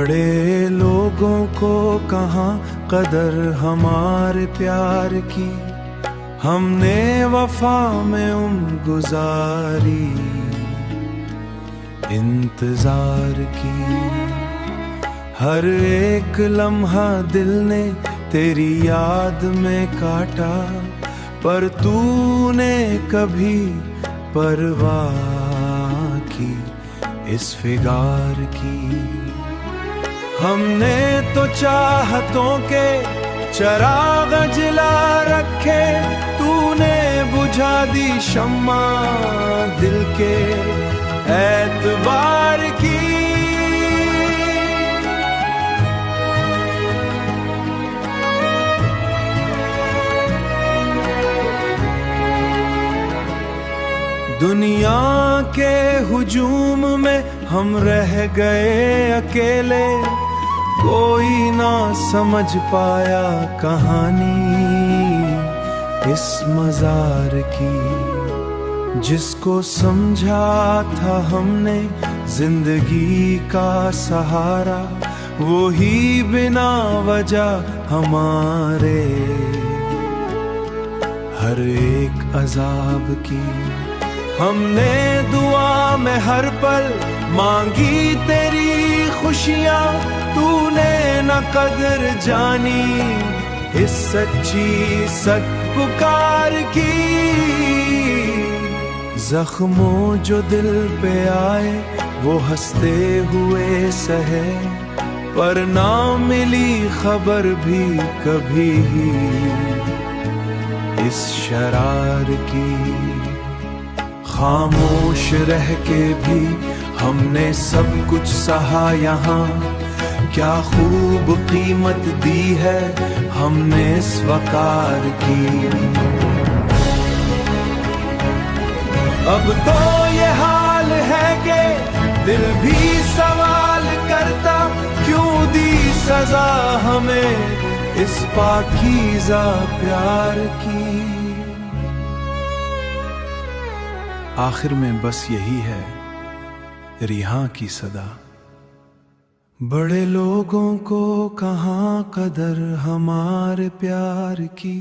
बड़े लोगों को कहाँ कदर हमारे प्यार की, हमने वफा में उम्र गुजारी, इंतजार की। हर एक लम्हा दिल ने तेरी याद में काटा, पर तूने कभी परवाह की इस फिगार की। हमने तो चाहतों के चिराग जला रखे, तूने बुझा दी शम्मा दिल के एतबार की। दुनिया के हुजूम में हम रह गए अकेले, कोई ना समझ पाया कहानी इस मजार की। जिसको समझा था हमने जिंदगी का सहारा, वो ही बिना वजह हमारे हर एक अजाब की। हमने दुआ में हर पल मांगी तेरी खुशियाँ, तूने न कदर जानी इस सच्ची सच पुकार की। जख्मों जो दिल पे आए वो हंसते हुए सहे, पर ना मिली खबर भी कभी इस शरार की। खामोश रह के भी हमने सब कुछ सहा यहाँ, क्या खूब कीमत दी है हमने इस वकार की। अब तो ये हाल है कि दिल भी सवाल करता, क्यों दी सजा हमें इस पाकीज़ा प्यार की। आखिर में बस यही है रिहा की सदा, बड़े लोगों को कहाँ कदर हमारे प्यार की।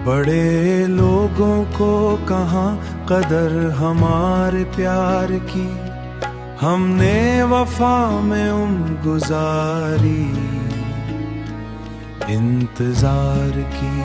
बड़े लोगों को कहाँ कदर हमारे प्यार की, हमने वफा में उम्र गुजारी, इंतजार की।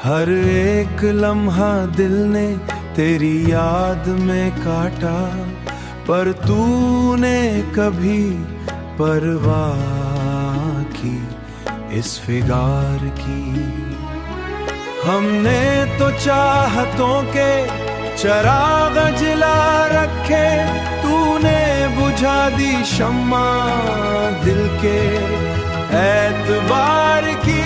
हर एक लम्हा दिल ने तेरी याद में काटा, पर तूने कभी परवाह की इस फिगार की। हमने तो चाहतों के चिराग जला रखे, तूने बुझा दी शम्मा दिल के एतबार की।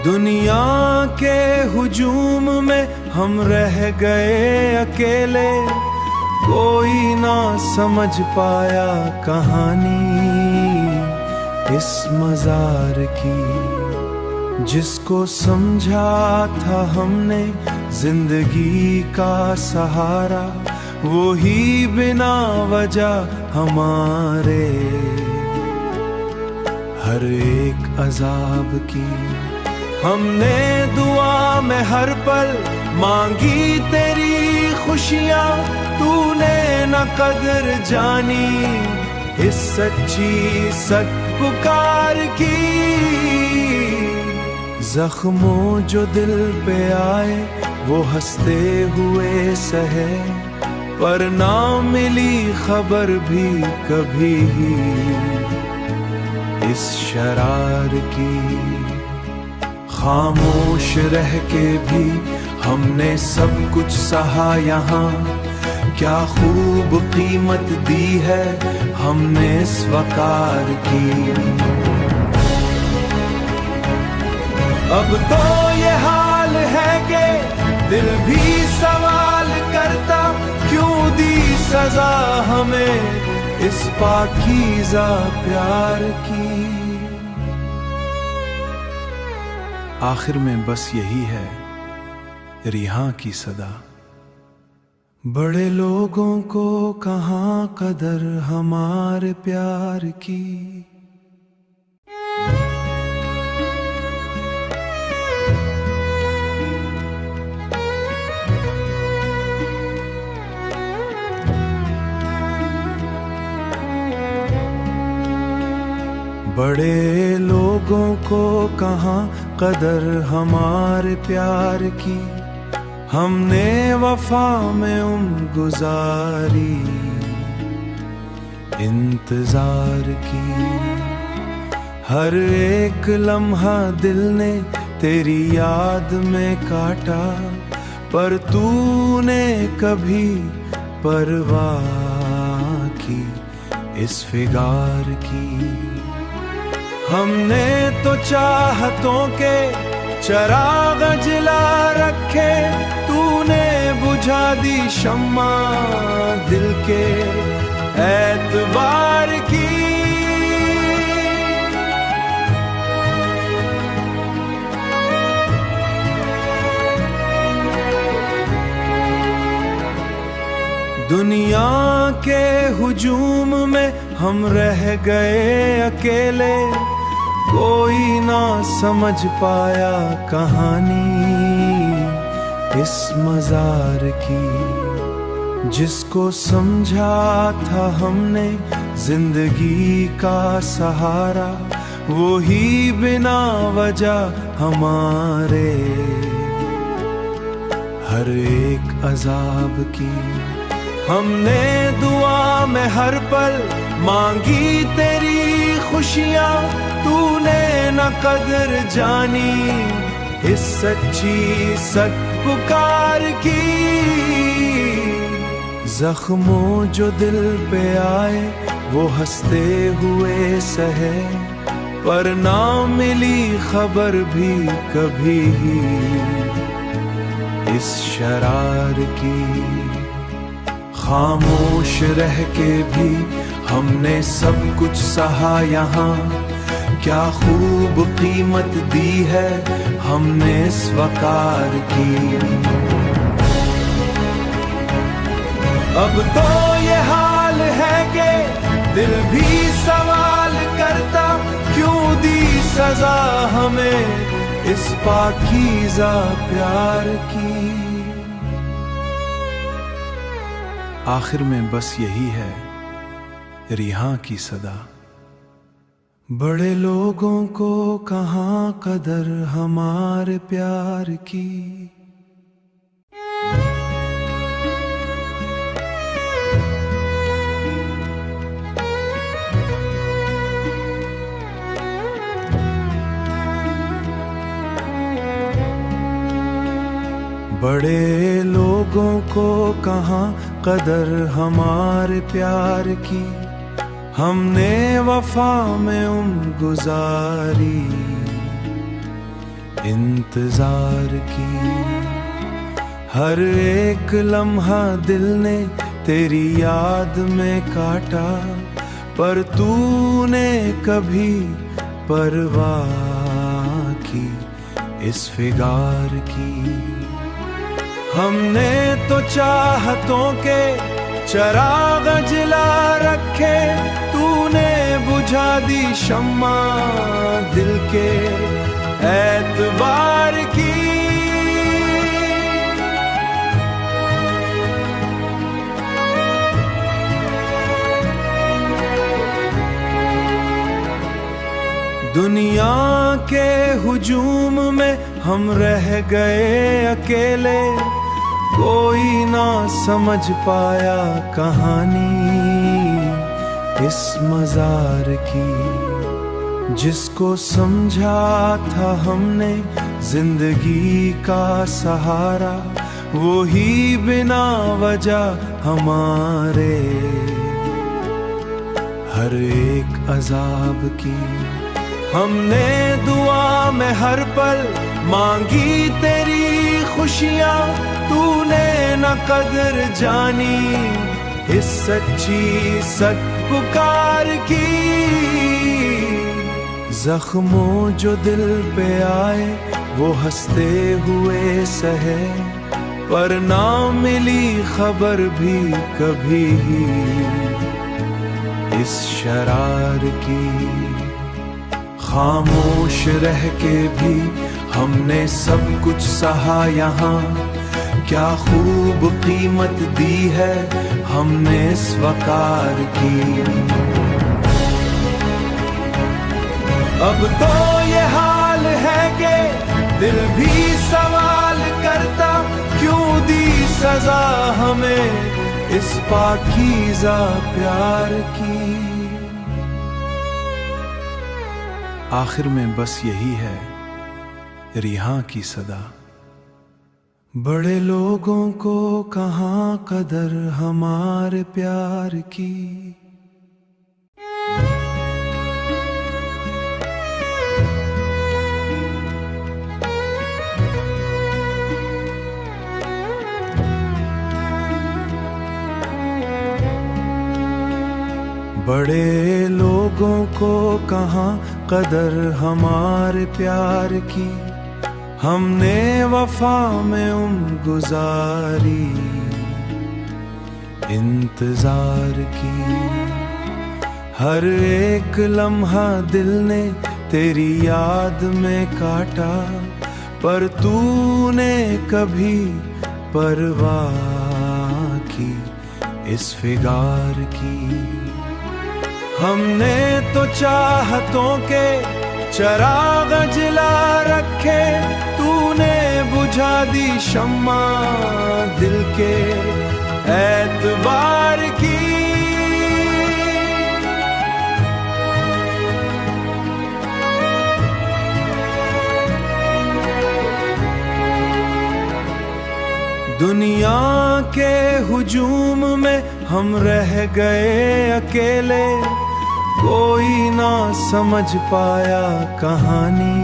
दुनिया के हुजूम में हम रह गए अकेले, कोई ना समझ पाया कहानी इस मजार की। जिसको समझा था हमने जिंदगी का सहारा, वो ही बिना वजह हमारे हर एक अजाब की। हमने दुआ में हर पल मांगी तेरी खुशियाँ, तूने न कदर जानी इस सच्ची सच पुकार की। जख्मों जो दिल पे आए वो हंसते हुए सहे, पर ना मिली खबर भी कभी इस शरार की। खामोश रह के भी हमने सब कुछ सहा यहाँ, क्या खूब कीमत दी है हमने इस वकार की। अब तो ये हाल है कि दिल भी सवाल करता, क्यों दी सजा हमें इस पाकीज़ा प्यार की। आखिर में बस यही है रिहा की सदा, बड़े लोगों को कहाँ कदर हमारे प्यार की। बड़े लोगों को कहाँ कदर हमारे प्यार की, हमने वफा में गुजारी इंतजार की। हर एक लम्हा दिल ने तेरी याद में काटा, पर तूने कभी परवाह की इस फिगार की। हमने तो चाहतों के चराग जला रखे, तूने बुझा दी शम्मा दिल के एतबार की। दुनिया के हुजूम में हम रह गए अकेले, कोई ना समझ पाया कहानी इस मजार की। जिसको समझा था हमने जिंदगी का सहारा, वो ही बिना वजह हमारे हर एक अजाब की। हमने दुआ में हर पल मांगी तेरी खुशियाँ, तूने न कदर जानी इस सच्ची सच पुकार की। जख्मों जो दिल पे आए वो हंसते हुए सहे, पर ना मिली खबर भी कभी इस शरार की। खामोश रह के भी हमने सब कुछ सहा यहाँ, क्या खूब कीमत दी है हमने इस वकार की। अब तो ये हाल है कि दिल भी सवाल करता, क्यों दी सजा हमें इस पाकीज़ा प्यार की। आखिर में बस यही है रिहा की सदा, बड़े लोगों को कहाँ कदर हमारे प्यार की। बड़े लोगों को कहाँ कदर हमारे प्यार की, हमने वफा में गुजारी इंतजार की। हर एक लम्हा दिल ने तेरी याद में काटा, पर तूने कभी परवाह की इस फिगार की। हमने तो चाहतों के चराग जला रखे, तूने बुझा दी शम्मा दिल के एतबार की। दुनिया के हुजूम में हम रह गए अकेले, कोई ना समझ पाया कहानी इस मजार की। जिसको समझा था हमने जिंदगी का सहारा, वो ही बिना वजह हमारे हर एक अजाब की। हमने दुआ में हर पल मांगी तेरी खुशियाँ, तूने न कदर जानी इस सच्ची सत पुकार की। जख्मों जो दिल पे आए वो हंसते हुए सहे, पर ना मिली खबर भी कभी इस शरार की। खामोश रह के भी हमने सब कुछ सहा यहाँ, क्या खूब कीमत दी है हमने इस वकार की। अब तो ये हाल है कि दिल भी सवाल करता, क्यों दी सजा हमें इस पाकीज़ा प्यार की। आखिर में बस यही है रिहा की सदा, बड़े लोगों को कहाँ कदर हमारे प्यार की। बड़े लोगों को कहाँ कदर हमारे प्यार की, हमने वफा में गुजारी इंतजार की। हर एक लम्हा दिल ने तेरी याद में काटा, पर तूने कभी परवाह की इस फिगार की। हमने तो चाहतों के चराग जला रखे, तूने बुझा दी शम्मा दिल के एतबार की। दुनिया के हुजूम में हम रह गए अकेले, कोई ना समझ पाया कहानी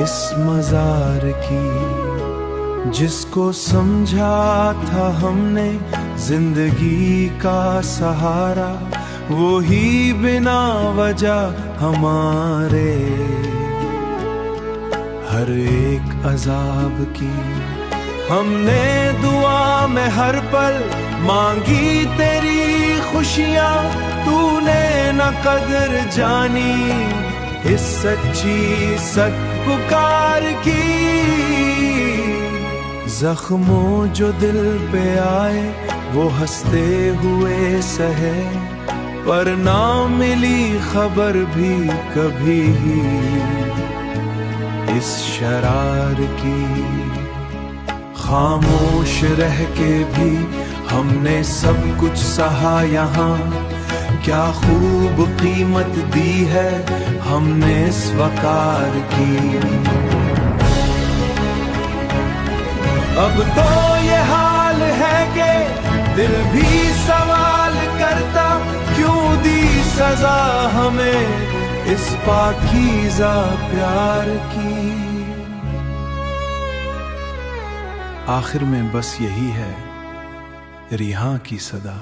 इस मजार की। जिसको समझा था हमने जिंदगी का सहारा, वो ही बिना वजह हमारे हर एक अजाब की। हमने दुआ में हर पल मांगी तेरी खुशियाँ, तूने न कदर जानी इस सच्ची सत पुकार की। जख्मों जो दिल पे आए वो हंसते हुए सहे, पर ना मिली खबर भी कभी इस शरार की। खामोश रह के भी हमने सब कुछ सहा यहाँ, क्या खूब कीमत दी है हमने इस वकार की। अब तो ये हाल है कि दिल भी सवाल करता, क्यों दी सजा हमें इस पाकीज़ा प्यार की। आखिर में बस यही है रिहा की सदा,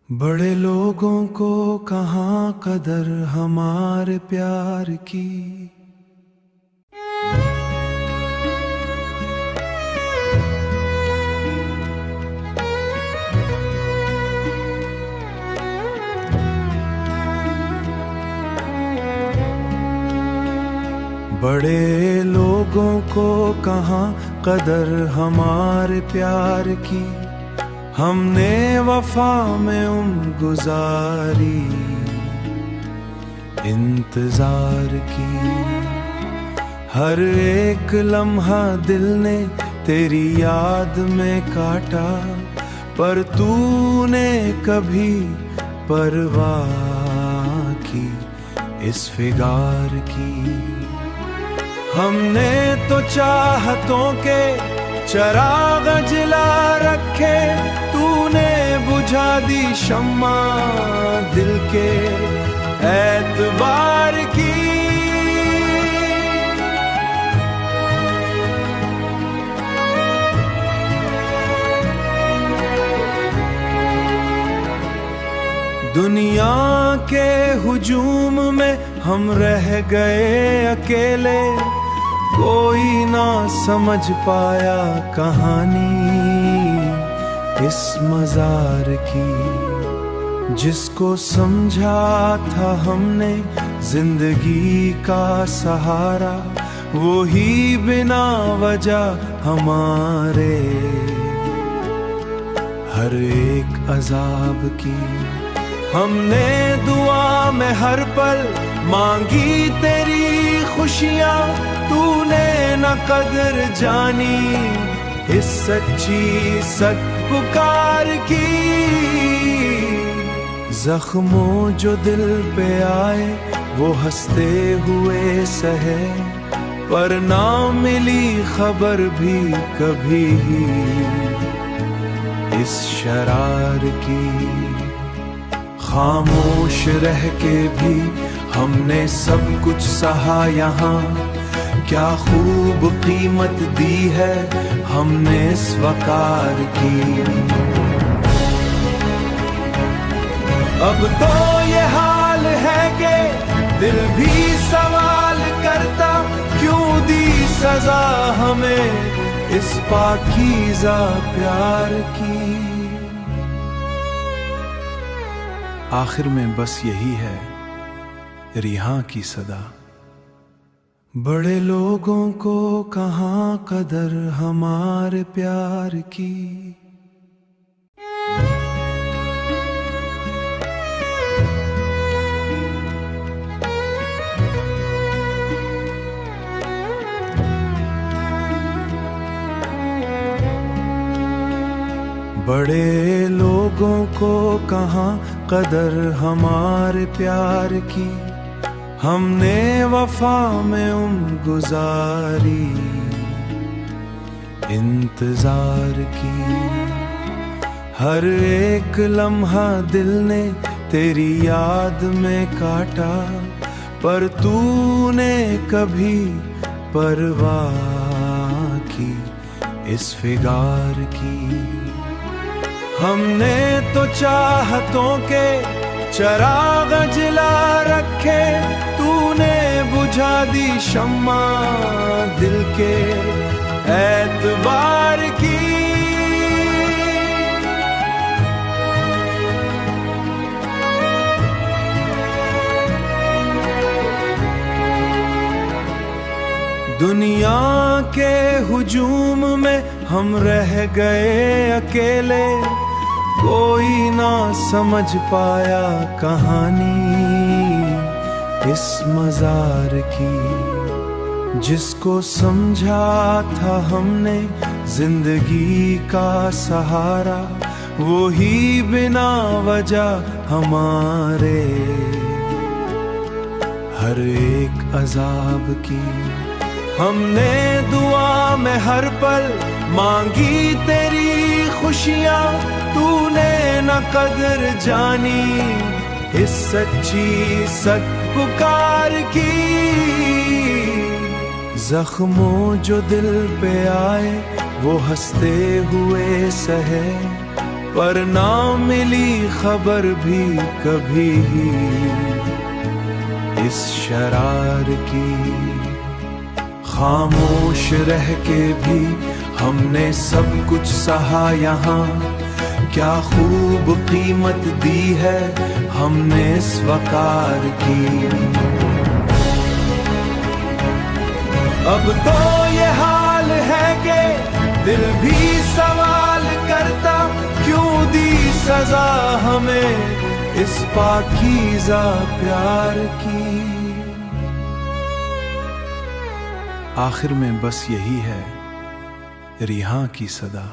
बड़े लोगों को कहाँ कदर हमारे प्यार की। बड़े लोगों को कहाँ कदर हमारे प्यार की, हमने वफा में गुजारी इंतजार की। हर एक लम्हा दिल ने तेरी याद में काटा, पर तूने कभी परवाह की इस फिगार की। हमने तो चाहतों के चराग जला रखे, तूने बुझा दी शम्मा दिल के एतबार की। दुनिया के हुजूम में हम रह गए अकेले, कोई ना समझ पाया कहानी इस मजार की। जिसको समझा था हमने जिंदगी का सहारा, वो ही बिना वजह हमारे हर एक अजाब की। हमने दुआ में हर पल मांगी तेरी खुशियाँ, तूने न कदर जानी इस सच्ची सच पुकार की। जख्मों जो दिल पे आए वो हंसते हुए सहे, पर ना मिली खबर भी कभी इस शरार की। खामोश रह के भी हमने सब कुछ सहा यहाँ, क्या खूब कीमत दी है हमने इस वकार की। अब तो ये हाल है कि दिल भी सवाल करता, क्यों दी सजा हमें इस पाकीज़ा प्यार की। आखिर में बस यही है रिहा की सदा, बड़े लोगों को कहाँ कदर हमारे प्यार की। बड़े लोगों को कहाँ कदर हमारे प्यार की। हमने वफा में उम्र गुजारी इंतजार की। हर एक लम्हा दिल ने तेरी याद में काटा, पर तूने कभी परवाह की इस फिगार की। हमने तो चाहतों के चराग जला रखे, तूने बुझा दी शम्मा दिल के एतबार की। दुनिया के हुजूम में हम रह गए अकेले, कोई ना समझ पाया कहानी इस मजार की। जिसको समझा था हमने जिंदगी का सहारा, वो ही बिना वजह हमारे हर एक अजाब की। हमने दुआ में हर पल मांगी तेरी खुशियाँ, तूने न कदर जानी इस सच्ची सच पुकार की। जख्मों जो दिल पे आए वो हंसते हुए सहे, पर ना मिली खबर भी कभी इस शरार की। खामोश रह के भी हमने सब कुछ सहा यहाँ, क्या खूब कीमत दी है हमने इस वकार की। अब तो ये हाल है कि दिल भी सवाल करता, क्यों दी सजा हमें इस पाकीज़ा प्यार की। आखिर में बस यही है रिहा की सदा,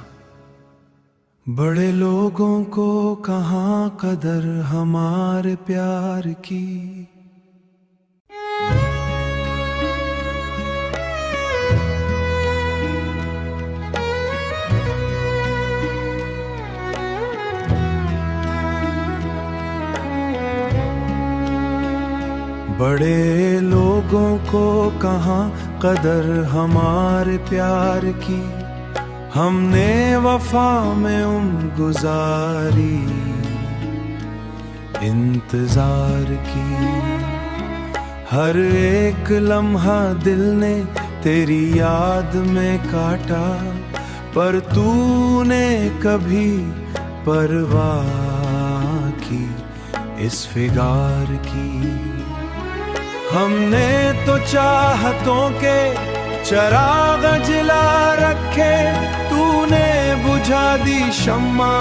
बड़े लोगों को कहाँ कदर हमारे प्यार की। बड़े लोगों को कहाँ कदर हमारे प्यार की, हमने वफा में उम्र गुजारी, इंतजार की। हर एक लम्हा दिल ने तेरी याद में काटा, पर तूने कभी परवाह की इस फिगार की। हमने तो चाहतों के चिराग जला रखे, तूने बुझा दी शम्मा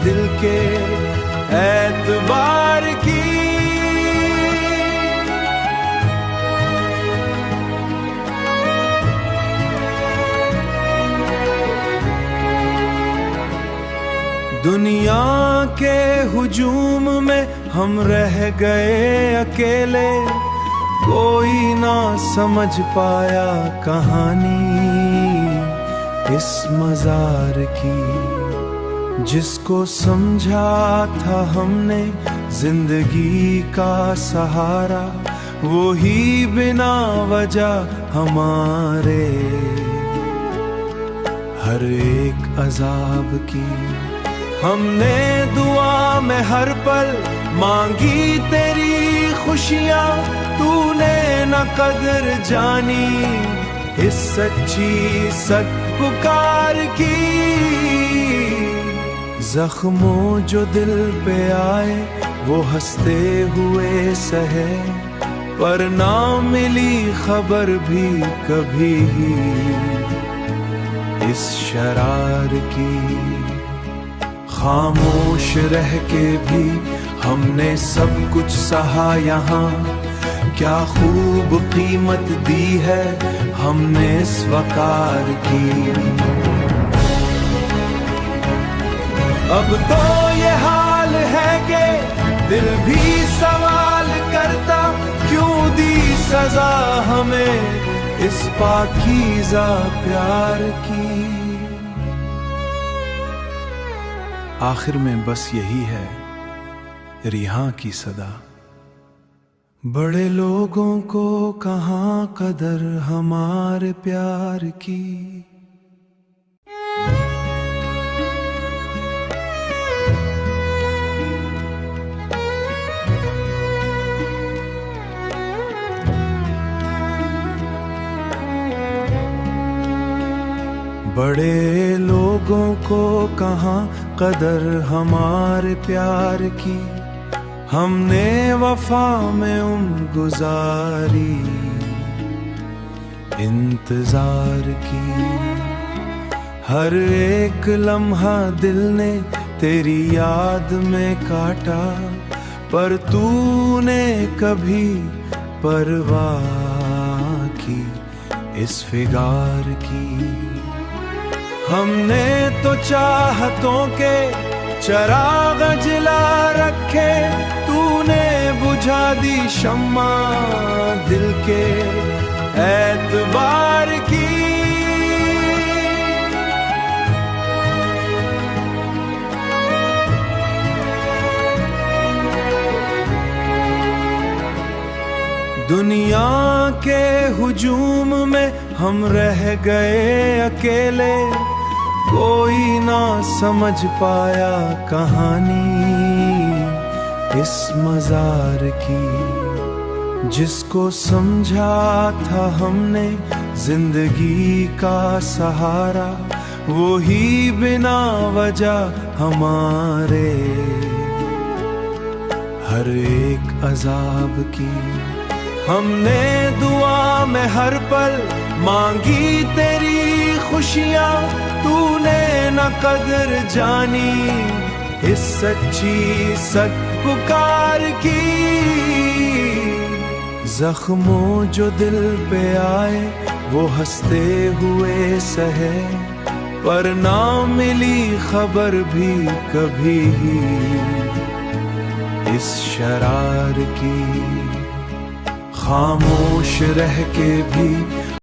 दिल के एतबार की। दुनिया के हुजूम में हम रह गए अकेले, कोई ना समझ पाया कहानी इस मजार की। जिसको समझा था हमने जिंदगी का सहारा, वो ही बिना वजह हमारे हर एक अजाब की। हमने दुआ में हर पल मांगी तेरी खुशियाँ, तूने न कदर जानी इस सच्ची सच पुकार की। जख्मों जो दिल पे आए वो हंसते हुए सहे, पर ना मिली खबर भी कभी इस शरार की। खामोश रह के भी हमने सब कुछ सहा यहाँ, क्या खूब कीमत दी है हमने इस वकार की। अब तो ये हाल है कि दिल भी सवाल करता, क्यों दी सजा हमें इस पाकीज़ा प्यार की। आखिर में बस यही है रिहा की सदा, बड़े लोगों को कहाँ कदर हमारे प्यार की। बड़े लोगों को कहाँ कदर हमारे प्यार की, हमने वफा में उम्र गुजारी, इंतजार की। हर एक लम्हा दिल ने तेरी याद में काटा, पर तूने कभी परवाह की इस फिगार की। हमने तो चाहतों के चिराग जला रखे, तूने बुझा दी शम्मा दिल के एतबार की। दुनिया के हुजूम में हम रह गए अकेले, कोई ना समझ पाया कहानी इस मजार की। जिसको समझा था हमने जिंदगी का सहारा, वो ही बिना वजह हमारे हर एक अजाब की। हमने दुआ में हर पल मांगी तेरी खुशियाँ, तूने न कदर जानी इस सच्ची सच पुकार की। जख्मों जो दिल पे आए वो हंसते हुए सहे, पर ना मिली खबर भी कभी इस शरार की। खामोश रह के भी